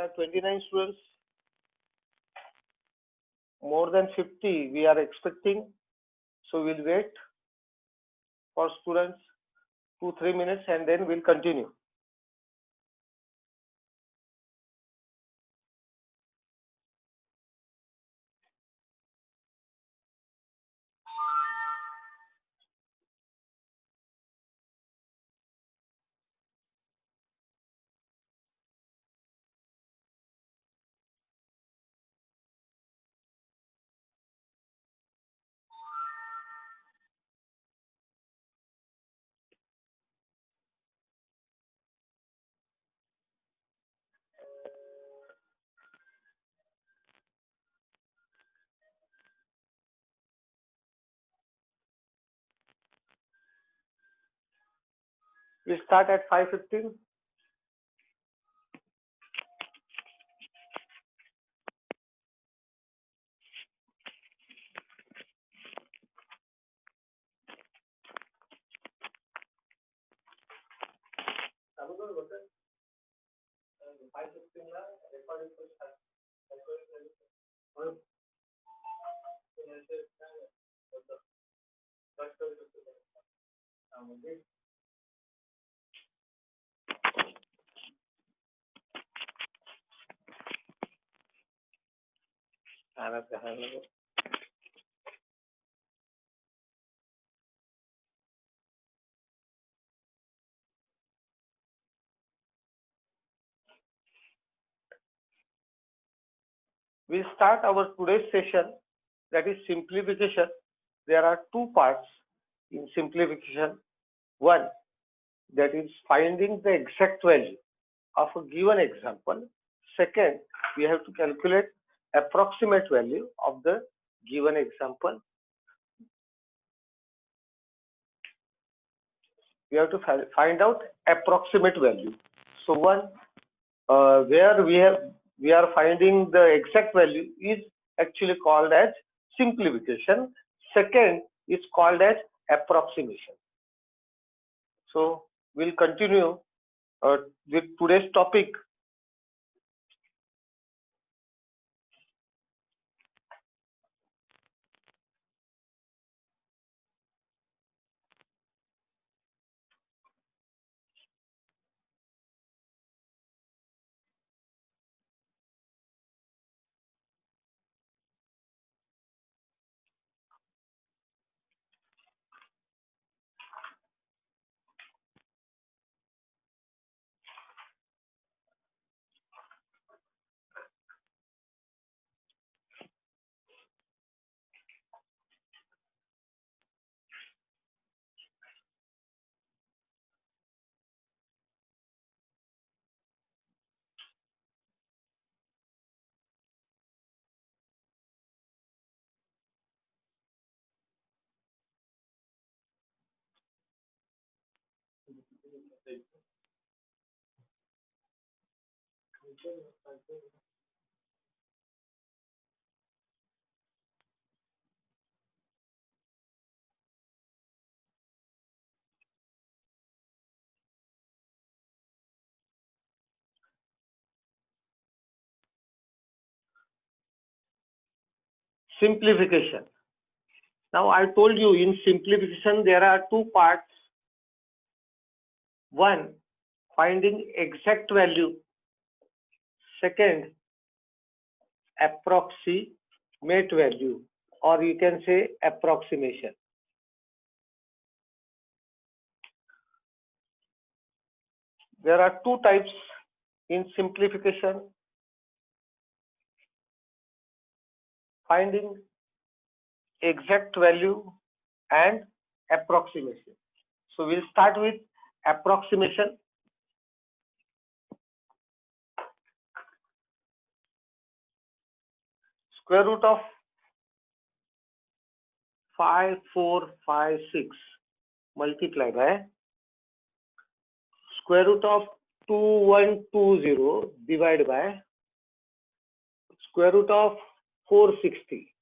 are 29 students. More than 50 we are expecting. So we'll wait for students 2-3 minutes and then we'll continue. We start at 5:15. We start our today's session, that is simplification. There are two parts in simplification. One, that is finding the exact value of a given example. Second, we have to calculate approximate value of the given example. We have to find out approximate value. So one, where we are finding the exact value is actually called as simplification. Second is called as approximation. So we'll continue with today's topic. Simplification. Now I told you in simplification there are two parts. One, finding exact value. Second, approximate value, or you can say approximation. There are two types in simplification. Finding exact value and approximation. So we'll start with approximation. Square root of 5456 multiplied by square root of 2120 divided by square root of 460.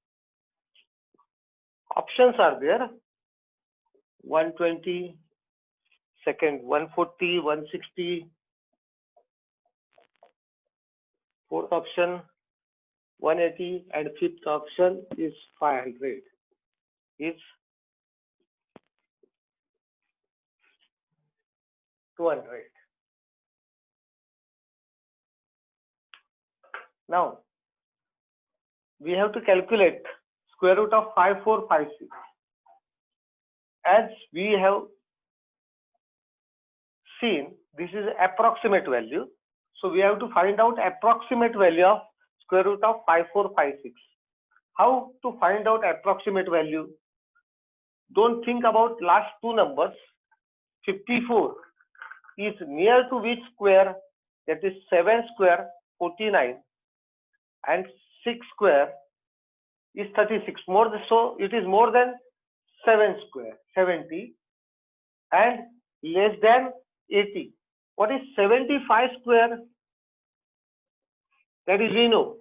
Options are there: 120, second 140, 160, Fourth option 180 and fifth option is 500 is 200. Now we have to calculate square root of 5456. As we have seen, this is approximate value. So we have to find out approximate value of square root of 5456. How to find out approximate value? Don't think about last two numbers. 54 is near to which square? That is 7 square 49 and 6 square is 36. So it is more than 7 square 70 and less than 80. What is 75 square? That is, we know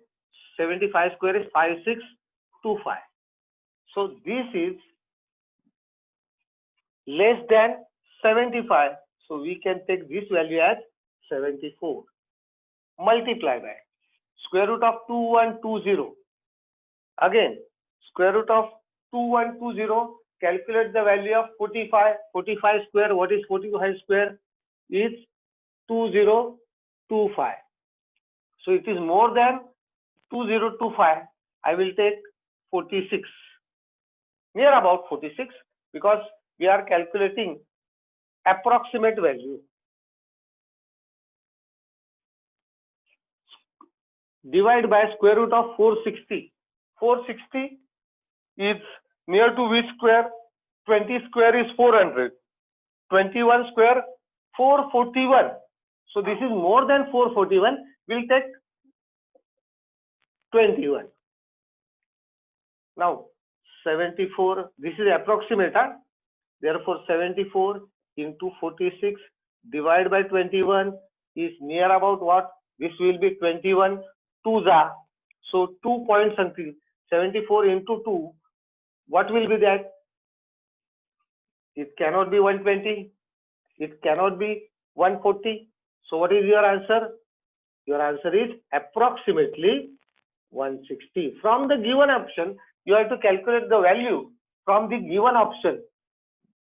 75 square is 5625. So this is less than 75. So we can take this value as 74. Multiply by square root of 2120. Again, square root of 2120. Calculate the value of 45. 45 square. What is 45 square? Is 2025. So it is more than 2025. I will take 46. Near about 46 because we are calculating approximate value. Divide by square root of 460. 460 is near to which square? 20 square is 400. 21 square 441. So this is more than 441. We'll take 21. Now 74. This is approximate. Therefore 74 into 46 divided by 21 is near about what? This will be 21 2s are. So 2 point something. 74 into 2. What will be that? It cannot be 120. It cannot be 140. So what is your answer? Your answer is approximately 160. From the given option, you have to calculate the value from the given option.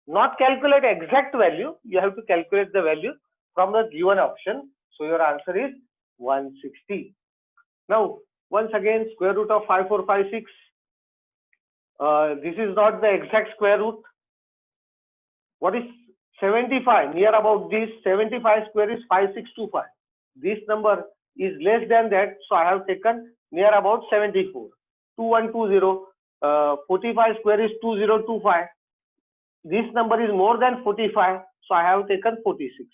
Not calculate exact value. You have to calculate the value from the given option. So your answer is 160. Now, once again, square root of 5456. This is not the exact square root. What is 75? Near about this 75 square is 5625. This number is less than that, so I have taken near about 74. 2120. 45 square is 2025. This number is more than 45, so I have taken 46.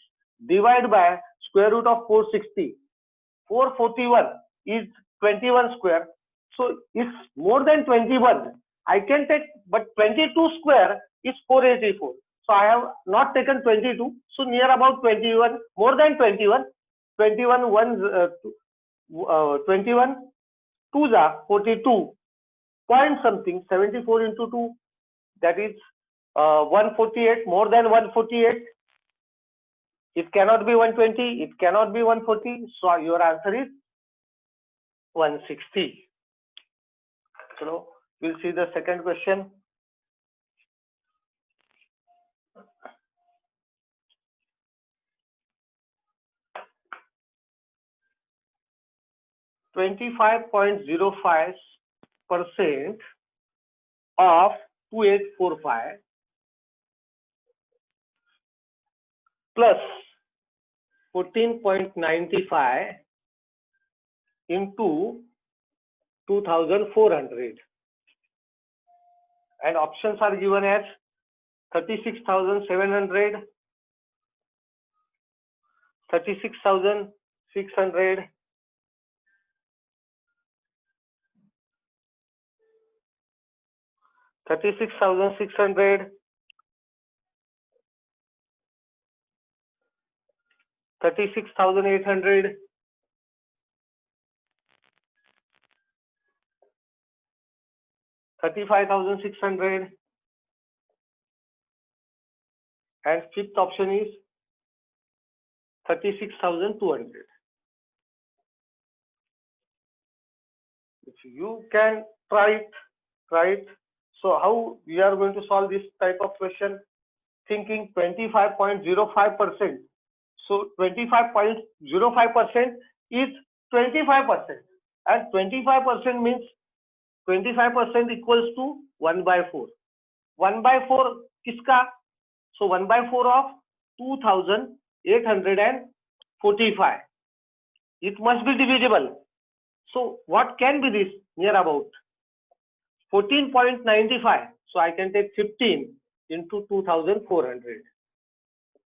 Divide by square root of 460. 441 is 21 square, so it's more than 21. I can take, but 22 square is 484. So I have not taken 22. So near about 21, more than 21. 21 21 2s are 42 point something. 74 into 2, that is 148. More than 148. It cannot be 120. It cannot be 140. So your answer is 160. So we'll see the second question. (25.05% of 2845 plus 14.95 into 2400, and options are given as 36,700, 36,600, 36,600, 36,800, 35,600, and fifth option is 36,200. you can try it. So how we are going to solve this type of question? Thinking 25.05%. So 25.05% is 25%, and 25% means 25% equals to 1 by 4. 1 by 4 किसका? So 1 by 4 of 2845. It must be divisible. So what can be this? Near about 14.95. So I can take 15 into 2400.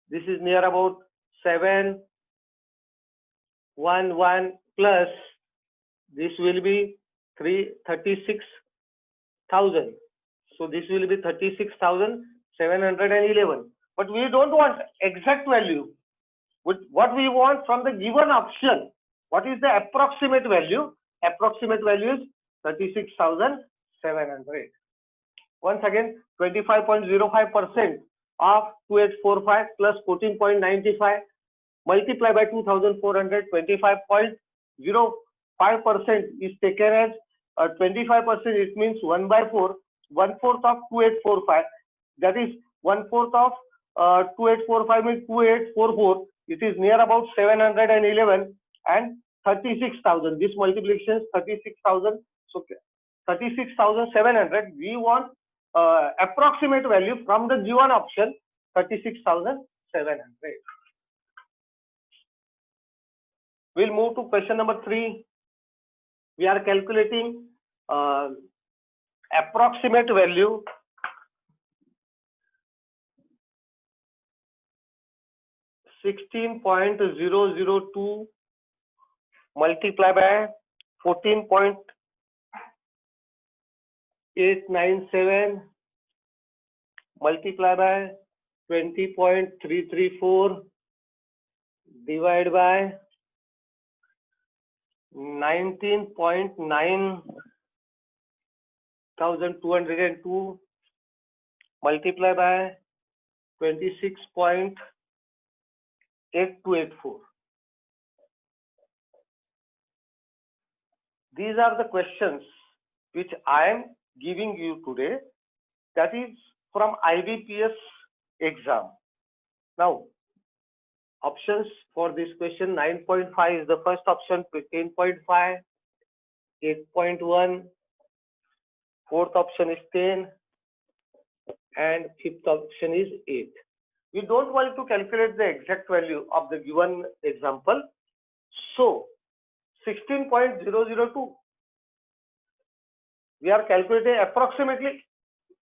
This is near about 711 plus this will be 36,000. So this will be 36,711. But we don't want exact value. What we want from the given option? What is the approximate value? Approximate value is 36,700. Once again, 25.05% of 2845 plus 14.95 multiply by 2,400. 25.05% is taken as 25%. It means 1 by 4. 1/4 of 2845. That is 1/4 of 2845 means 2844. It is near about 711 and 36,000. This multiplication is 36,000. So 36,700. We want approximate value from the given option 36,700. We'll move to question number 3. We are calculating approximate value $16.002 multiplied by 14.897 multiplied by 20.334 divided by 19,202 multiplied by 26.8284. These are the questions which I am giving you today. That is from IBPS exam. Now, options for this question: 9.5 is the first option, 10.5, 8.1, fourth option is 10, and fifth option is 8. We don't want to calculate the exact value of the given example. So 16.002, we are calculating approximately,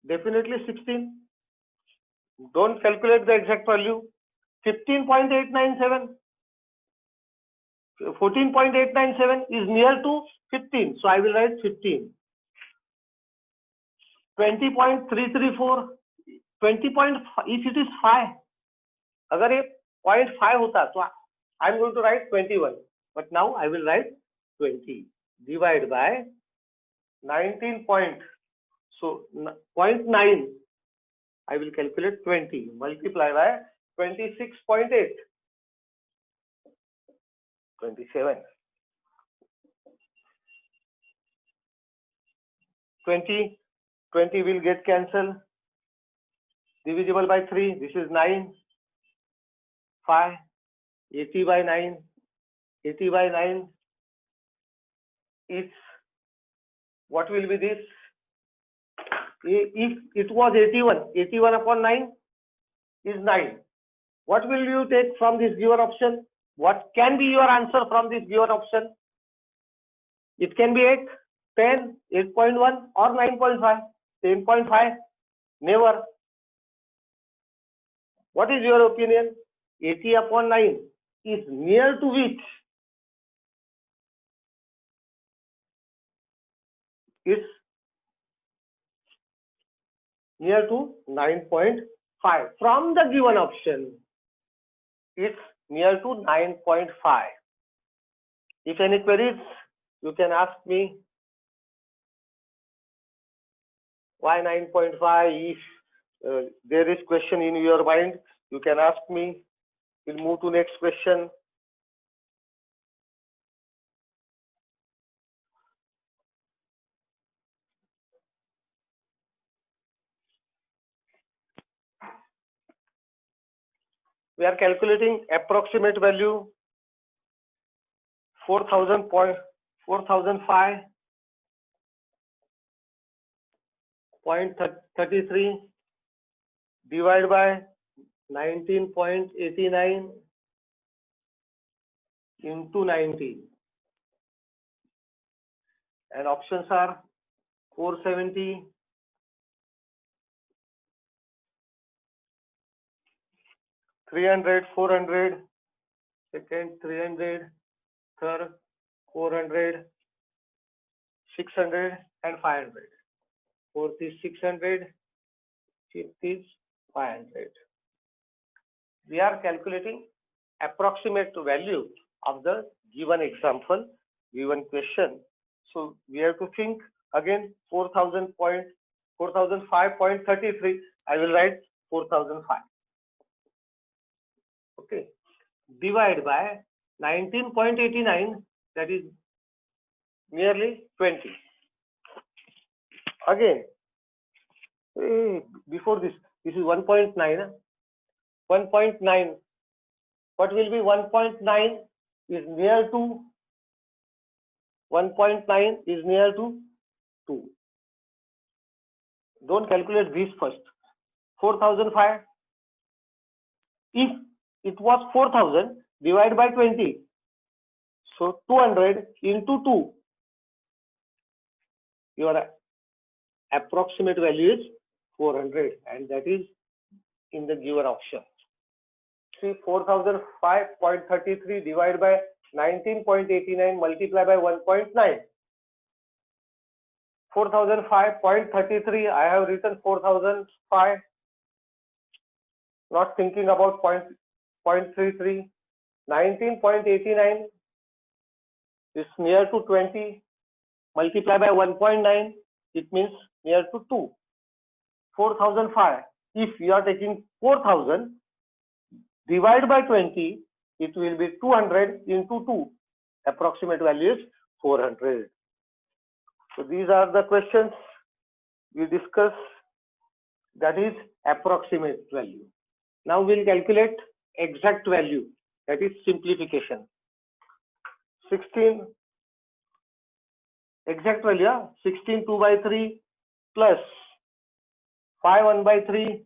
definitely 16. Don't calculate the exact value. 15.897, 14.897 is near to 15, so I will write 15. 20.334, 20. If it is 5, अगर ये 0.5 होता तो I am going to write 21, but now I will write 20 divided by 19 point, so 0.9. I will calculate 20 multiply by 26.8, 27. 20 will get cancelled. Divisible by 3. This is 9. 5. 80 by 9. 80 by 9. It's what will be this? If it was 81, 81 upon 9 is 9. What will you take from this given option? What can be your answer from this given option? It can be 8, 10, 8.1 or 9.5, 10.5, never. What is your opinion? 80 upon 9 is near to which? It's near to 9.5 from the given option. It's near to 9.5. If any queries, you can ask me why 9.5. If there is question in your mind, you can ask me. We'll move to next question. We are calculating approximate value 4005.33 divided by 19.89 into 90, and options are 470, 300, 400, second 300, third 400, 600 and 500. Fourth is 600, fifth is 500. We are calculating approximate value of the given example, given question. So we have to think again 4005.33. I will write 4005. Okay. Divide by 19.89, that is nearly 20. Again, before this is 1.9. 1.9. What will be 1.9 is near to 1.9 is near to 2. Don't calculate this first. 4005. If it was 4000 divided by 20, so 200 into 2, your approximate value is 400, and that is in the given option. See, 4005.33 divided by 19.89 multiplied by 1.9. 4005.33, I have written 4005, not thinking about 0.33. 19.89 is near to 20, multiplied by 1.9, it means near to 2. 4005, if you are taking 4000 divided by 20, it will be 200 into 2. Approximate value is 400. So these are the questions we discuss, that is approximate value. Now we'll calculate exact value, that is simplification. 16 exact value, 16 2 by 3 plus 5 1 by 3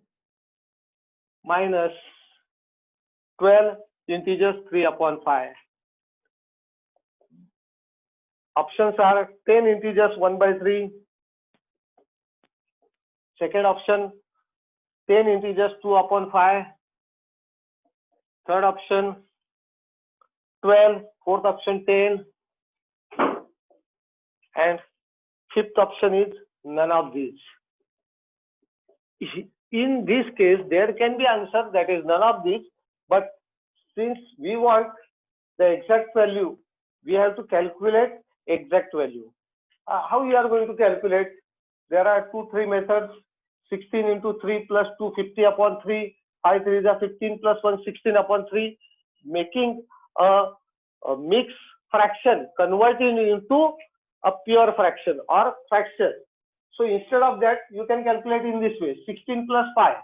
minus 12 integers 3 upon 5. Options are 10 integers 1 by 3. Second option 10 integers 2 upon 5. Third option 12. Fourth option 10. And fifth option is none of these. In this case, there can be answer that is none of these, but since we want the exact value, we have to calculate exact value. How you are going to calculate? There are 2-3 methods. 16 into 3 plus 2, 50 upon 3. 5 3 is 15 plus 1, 16 upon 3. Making a mixed fraction, converting into a pure fraction or fraction. So instead of that, you can calculate in this way. 16 plus 5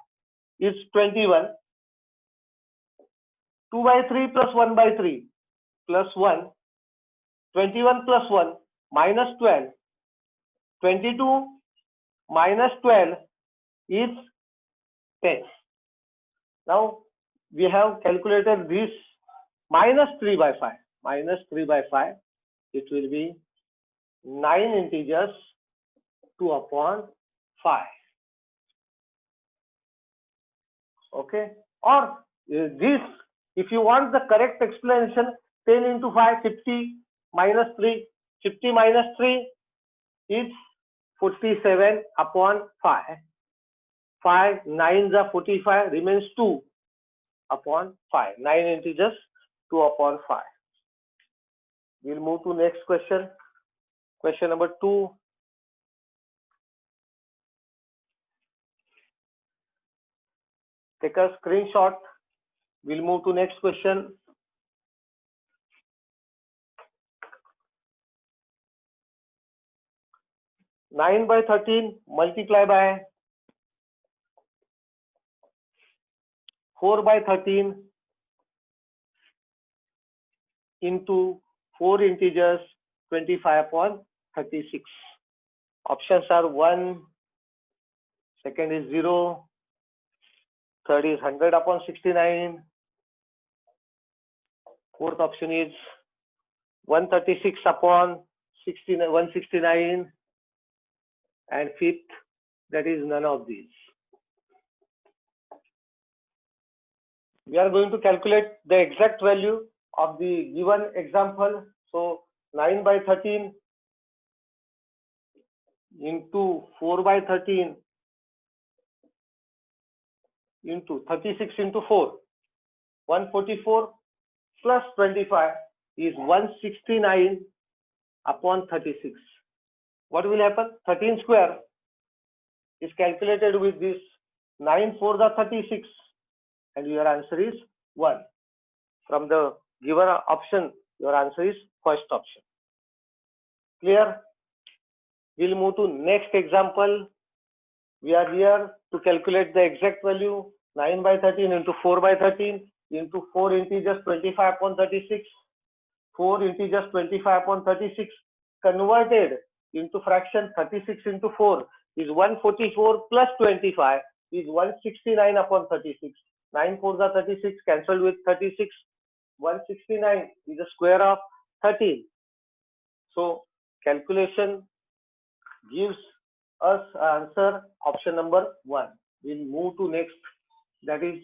is 21. 2 by 3 plus 1 by 3 plus 1. 21 plus 1 minus 12. 22 minus 12 is 10. Now we have calculated this minus 3 by 5. Minus 3 by 5, it will be 9 integers 2 upon 5. Okay, or this, if you want the correct explanation, 10 into 5, 50 minus 3. 50 minus 3 is 47 upon 5. 5 9s are 45, remains 2 upon 5. 9 integers 2 upon 5. We'll move to next question. Question number 2. Take a screenshot. We'll move to next question. Nine by 13 multiply by 4 by 13 into 4 integers 25 upon 36. Options are 1, second is 0, third is 100 upon 69, fourth option is 136 upon 169, and fifth, that is none of these. We are going to calculate the exact value of the given example. So 9 by 13 into 4 by 13 into 36 into 4, 144 plus 25 is 169 upon 36. What will happen? 13 square is calculated with this 9 for the 36, and your answer is 1. From the given option, your answer is first option. Clear? We'll move to next example. We are here to calculate the exact value 9 by 13 into 4 by 13 into 4 integers 25 upon 36. 4 integers 25 upon 36 converted into fraction 36 into 4 is 144 plus 25 is 169 upon 36. 9 4 the 36 cancelled with 36. 169 is the square of 13. So calculation gives us answer option number 1. We'll move to next, that is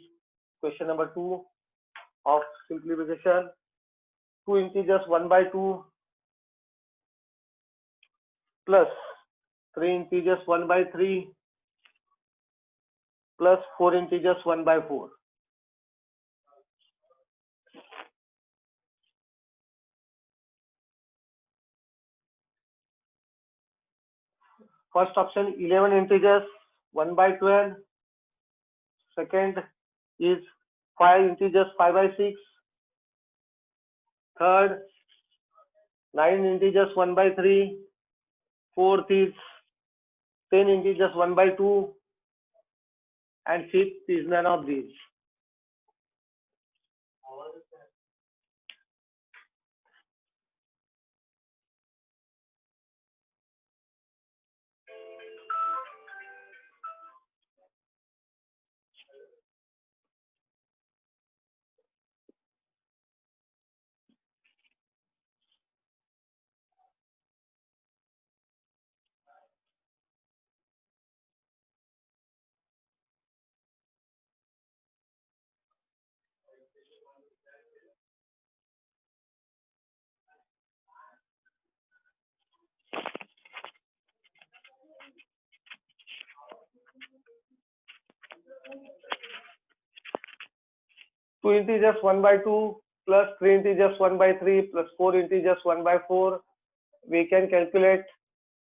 question number 2 of simplification. 2 integers 1 by 2 plus 3 integers 1 by 3 plus 4 integers 1 by 4. First option 11 integers 1 by 12. Second is 5 integers 5 by 6. Third, 9 integers 1 by 3. Fourth is 10 integers 1 by 2. And fifth is none of these. Two integers 1 by 2 plus 3 integers 1 by 3 plus 4 integers 1 by 4. We can calculate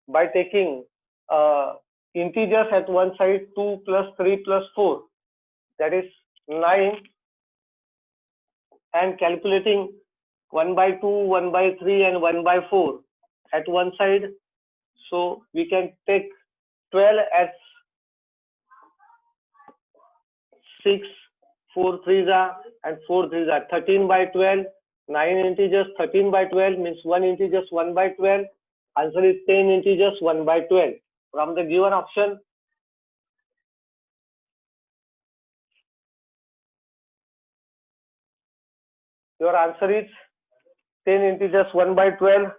by taking integers at one side, 2 plus 3 plus 4, that is 9, and calculating 1 by 2, 1 by 3 and 1 by 4 at one side. So we can take 12 as 6, 4 3s are, and 4 3s are 13 by 12. 9 integers 13 by 12 means 1 integers 1 by 12. Answer is 10 integers 1 by 12. From the given option, your answer is 10 integers 1 by 12.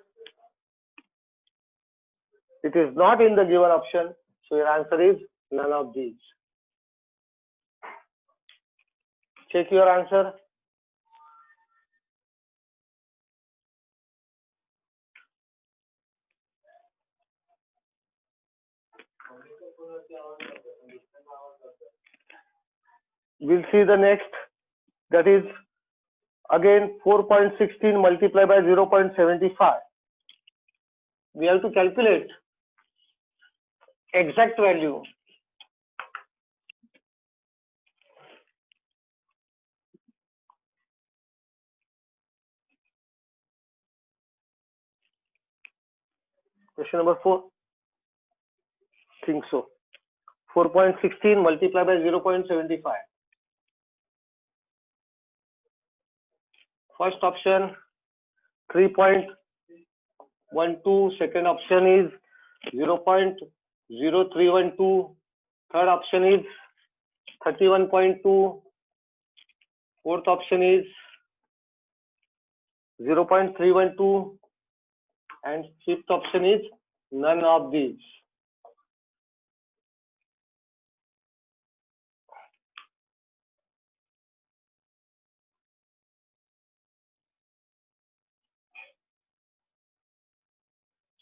It is not in the given option, so your answer is none of these. Check your answer. We'll see the next, that is again 4.16 multiplied by 0.75. We have to calculate exact value. Question number 4. Think so. 4.16 multiplied by 0.75. First option 3.12. Second option is 0.0312. Third option is 31.2. Fourth option is 0.312. And fifth option is none of these.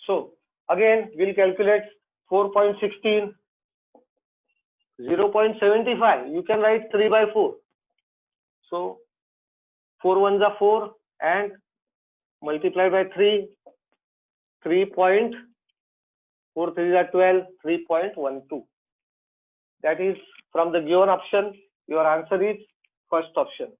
So again, we'll calculate 4.16, 0.75. You can write 3 by 4. So 4 ones are 4 and multiplied by 3, 3.4 3s are 12, 3.12. That is from the given option. Your answer is first option.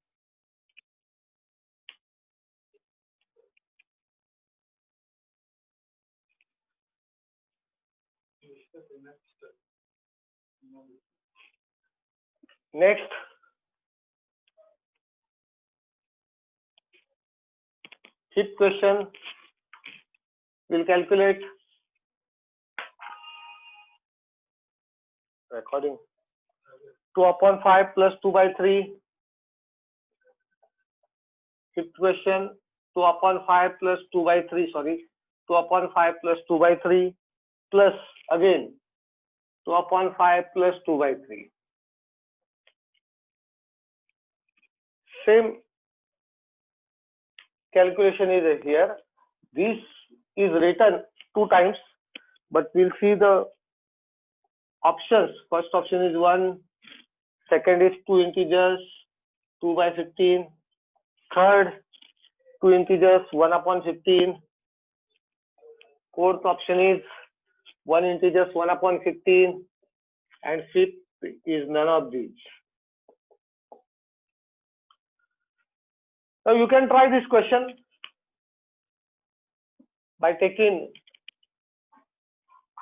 Next, fifth question, we'll calculate recording 2 upon 5 plus 2 by 3. Fifth question, 2 upon 5 plus 2 by 3, sorry, 2 upon 5 plus 2 by 3 plus again 2 upon 5 plus 2 by 3. Same calculation is here. This is written 2 times, but we'll see the options. First option is 1, second is 2 integers, 2 by 15, third 2 integers, 1 upon 15, fourth option is 1 integers, 1 upon 15, and fifth is none of these. Now you can try this question by taking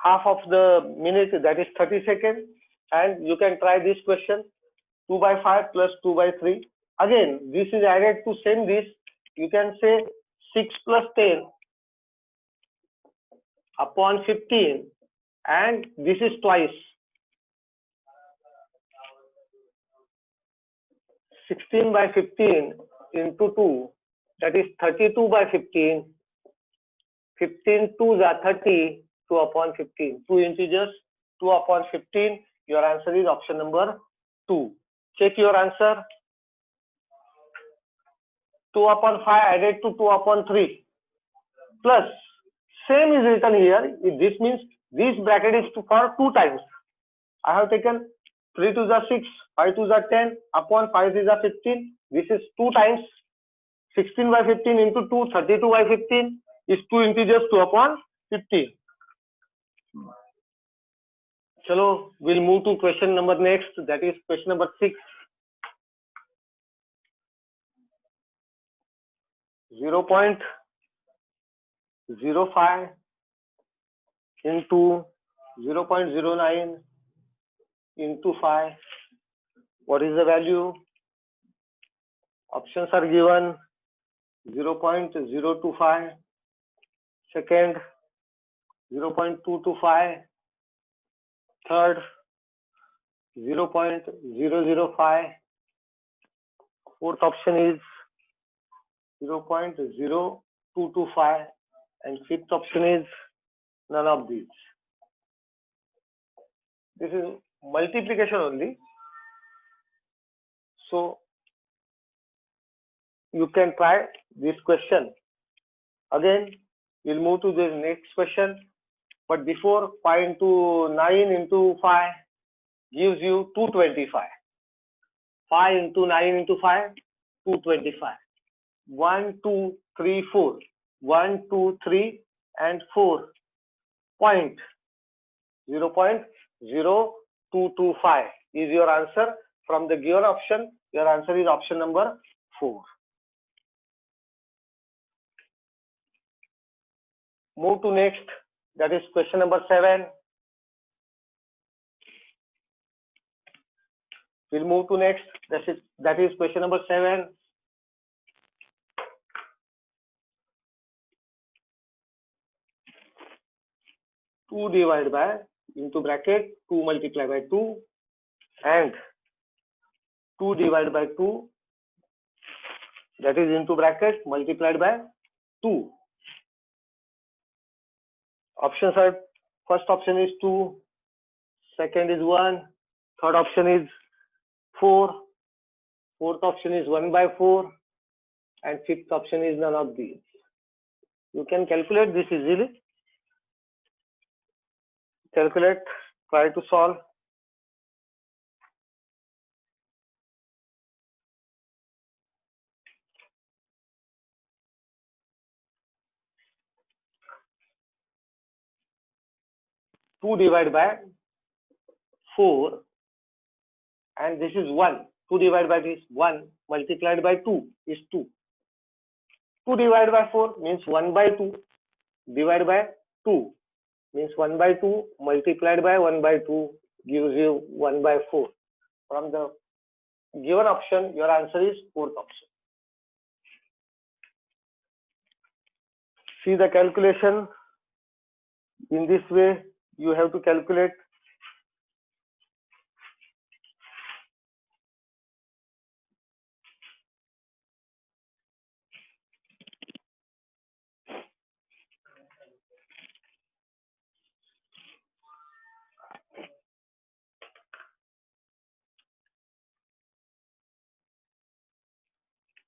half of the minute, that is 30 seconds, and you can try this question 2 by 5 plus 2 by 3. Again, this is added to same this. You can say 6 plus 10 upon 15, and this is twice. 16 by 15 into 2, that is 32 by 15. 15 2s are 30, 2 upon 15. 2 integers, 2 upon 15. Your answer is option number 2. Check your answer. 2 upon 5 added to 2 upon 3 plus same is written here. This means this bracket is for 2 times. I have taken 3 2s are 6, 5 2s are 10, upon 5 3s are 15. This is 2 times. 16 by 15 into 2, 32 by 15 is 2 integers, 2 upon 15. Chalo, we'll move to question number next. That is question number 6. 0.05 into 0.09 into 5. What is the value? Options are given. 0.025. Second, 0.225. Third, 0.005. Fourth option is 0.0225, and fifth option is none of these. This is multiplication only. So you can try this question. Again, we'll move to the next question. But before, 5 into 9 into 5 gives you 225. 5 into 9 into 5, 225. 1, 2, 3, 4. 1, 2, 3, and 4. Point 0.0225 is your answer. From the given option, your answer is option number 4. Move to next. That is question number 7. We'll move to next. That is question number 7. 2 divided by into bracket 2 multiplied by 2 and 2 divided by 2, that is into bracket multiplied by 2. Options are, first option is 2, second is 1, third option is 4, fourth option is 1 by 4, and fifth option is none of these. You can calculate this easily. Calculate, try to solve. Two divided by 4 and this is 1. 2 divided by this 1 multiplied by 2 is 2. 2 divided by 4 means 1 by 2 divided by 2 means 1 by 2 multiplied by 1 by 2 gives you 1 by 4. From the given option, your answer is fourth option. See the calculation. In this way, you have to calculate.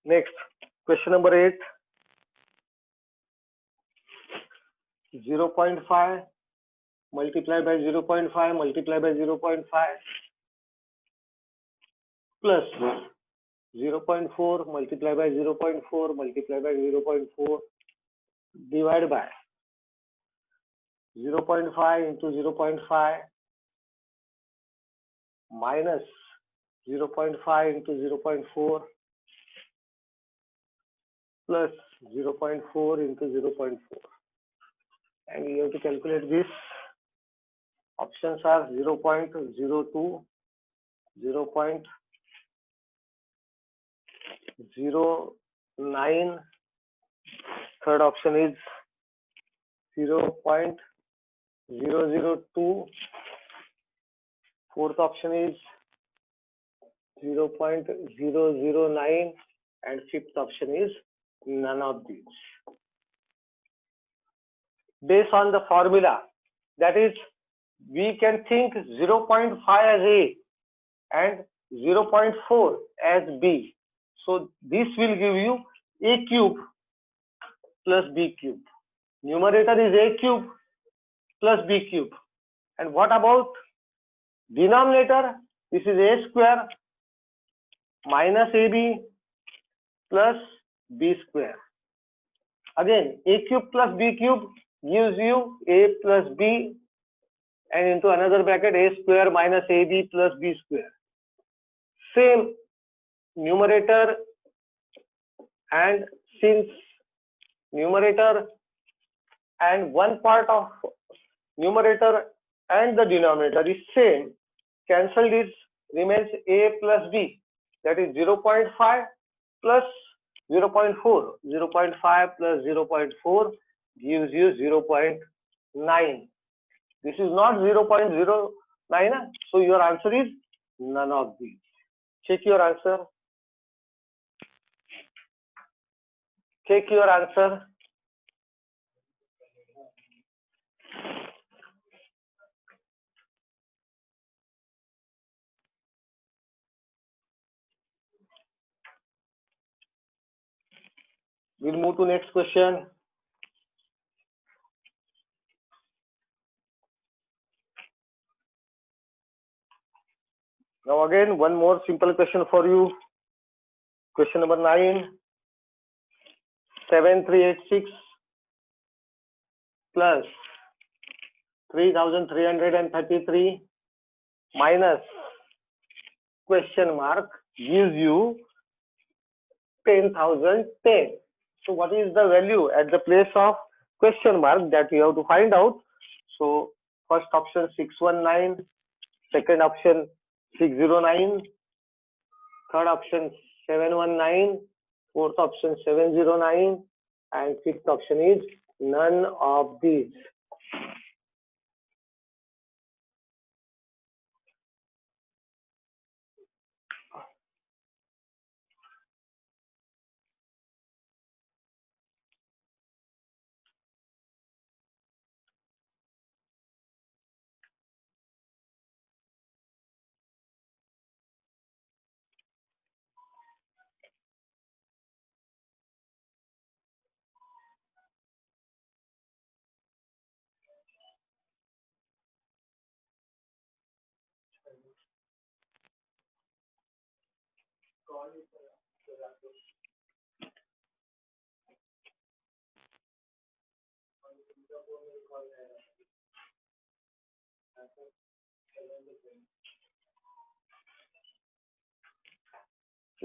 Next, question number 8. 0.5 multiplied by 0.5 multiplied by 0.5 plus 0.4 multiplied by 0.4 multiplied by 0.4 divided by 0.5 into 0.5 minus 0.5 into 0.4 plus 0.4 into 0.4, and you have to calculate this. Options are 0.02, 0.09, third option is 0.002, fourth option is 0.009, and fifth option is none of these. Based on the formula, that is, we can think 0.5 as A and 0.4 as B. So this will give you A cube plus B cube. Numerator is A cube plus B cube. And what about denominator? This is A square minus AB plus B square. Again, A cube plus B cube gives you A plus B, and into another bracket A square minus AB plus B square. Same numerator, and since numerator and one part of numerator and the denominator is same, cancel this, remains A plus B, that is 0.5 plus 0.4. 0.5 plus 0.4 gives you 0.9. This is not 0.09, so your answer is none of these. Check your answer. Check your answer. We'll move to next question. Now again, one more simple question for you. Question number 9. 7386 plus 3333 minus question mark gives you 10,010. So what is the value at the place of question mark that you have to find out? So first option 619, second option 609, third option 719, fourth option 709, and fifth option is none of these.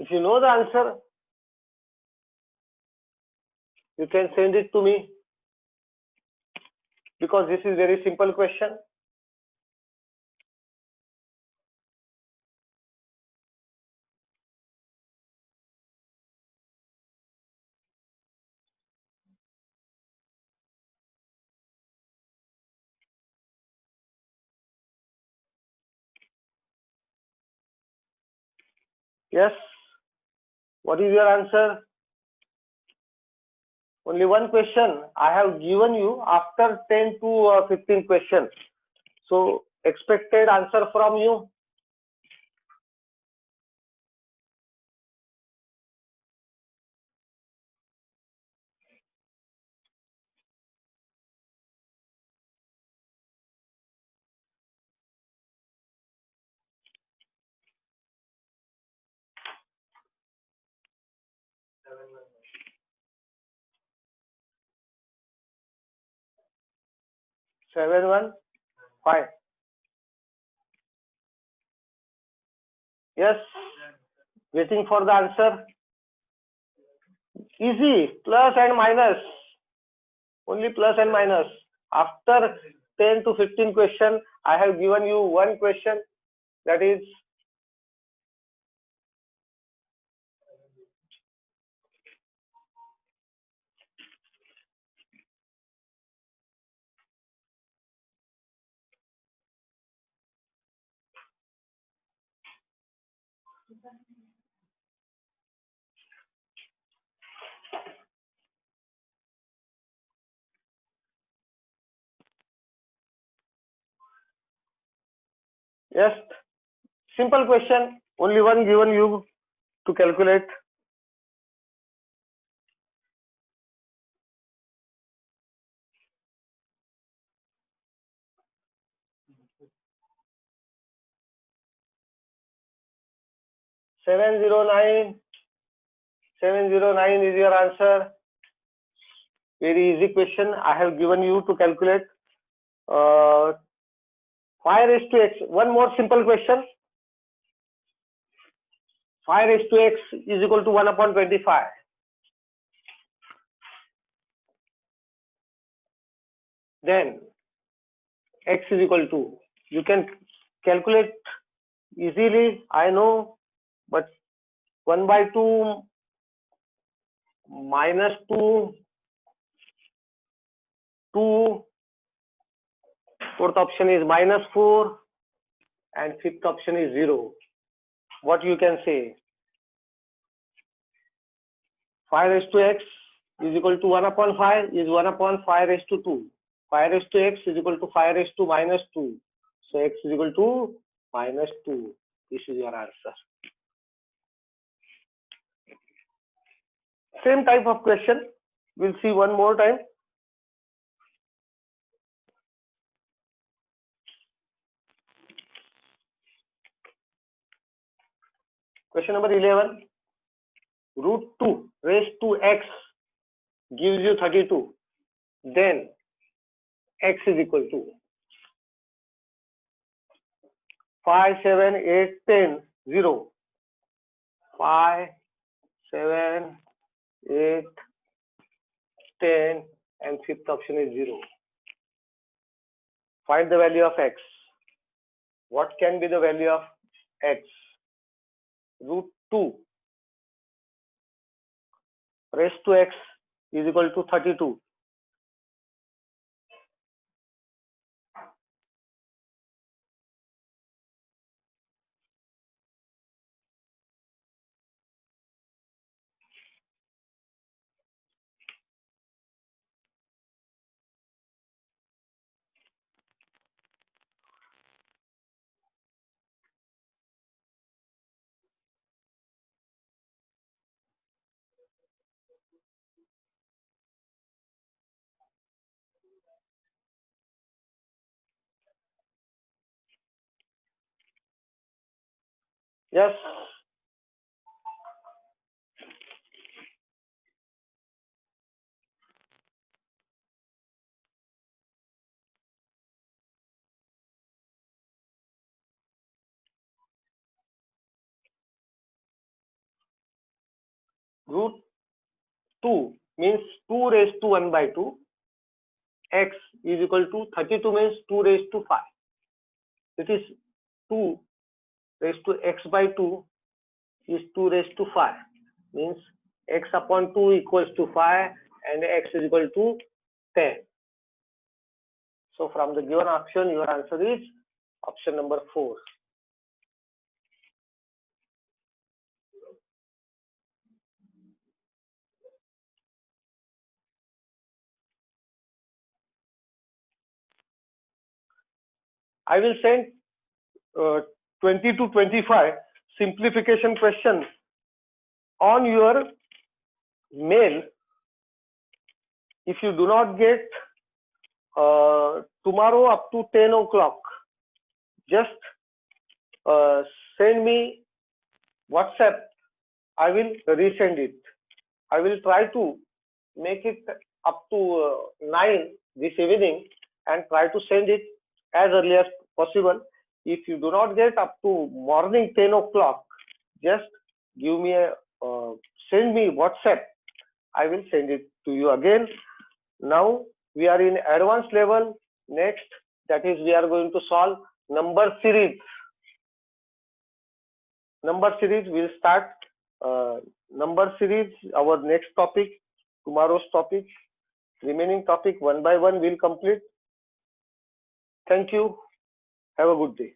If you know the answer, you can send it to me, because this is very simple question. Yes. What is your answer? Only one question I have given you after 10 to 15 questions. So expected answer from you. Seven one five. Yes. Waiting for the answer. Easy. Plus and minus. Only plus and minus. After 10 to 15 questions, I have given you one question, that is yes. Simple question. Only one given you to calculate. Seven zero nine. 709 is your answer. Very easy question I have given you to calculate. 5 raised to x. One more simple question. 5 raised to x is equal to 1 upon 25. Then x is equal to, you can calculate easily, I know, but 1 by 2 minus 2, 2, fourth option is minus 4, and fifth option is 0. What you can say? 5 raised to x is equal to 1 upon 5 is 1 upon 5 raised to 2. 5 raised to x is equal to 5 raised to minus 2. So x is equal to minus 2. This is your answer. Same type of question. We'll see one more time. Question number 11. Root 2 raised to x gives you 32. Then x is equal to 5, 7, 8, 10, 0. 5, 7, 8, 10, and fifth option is 0. Find the value of x. What can be the value of x? Root 2 raised to x is equal to 32. Yes. root 2 means 2 raised to 1 by 2. X is equal to 32 means 2 raised to 5. It is 2 raised to x by 2 is 2 raised to 5 means x upon 2 equals to 5 and x is equal to 10. So from the given option, your answer is option number 4. I will send 20 to 25 simplification questions on your mail. If you do not get tomorrow up to 10 o'clock, just send me WhatsApp. I will resend it. I will try to make it up to 9 this evening and try to send it as early as possible. If you do not get up to morning 10 o'clock, just give me a send me WhatsApp. I will send it to you again. Now we are in advanced level. Next, that is, we are going to solve number series. Number series will start. Number series, our next topic, tomorrow's topic. Remaining topic one by one will complete. Thank you. Have a good day.